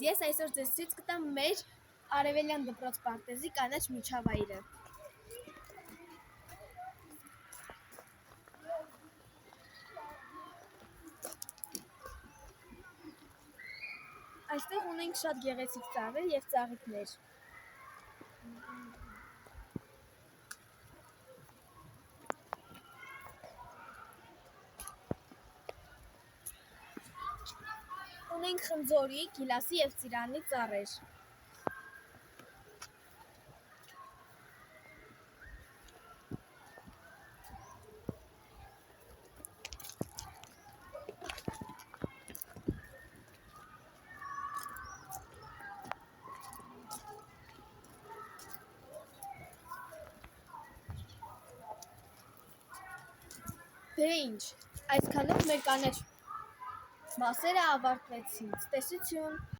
Ես այսօր ձեզ ցույց կտամ մեր արևելյան դպրոց պարտեզի կանաչ միջավայրը։ Այստեղ ունենք շատ գեղեցիկ ծառեր և ծաղիկներ։ Ունենք խնձորի, գիլասի և ծիրանի ծառեր։ Դե ինչ, այսքանով մեր կանաչ մասերը ավարտվեցին, ցտեսություն։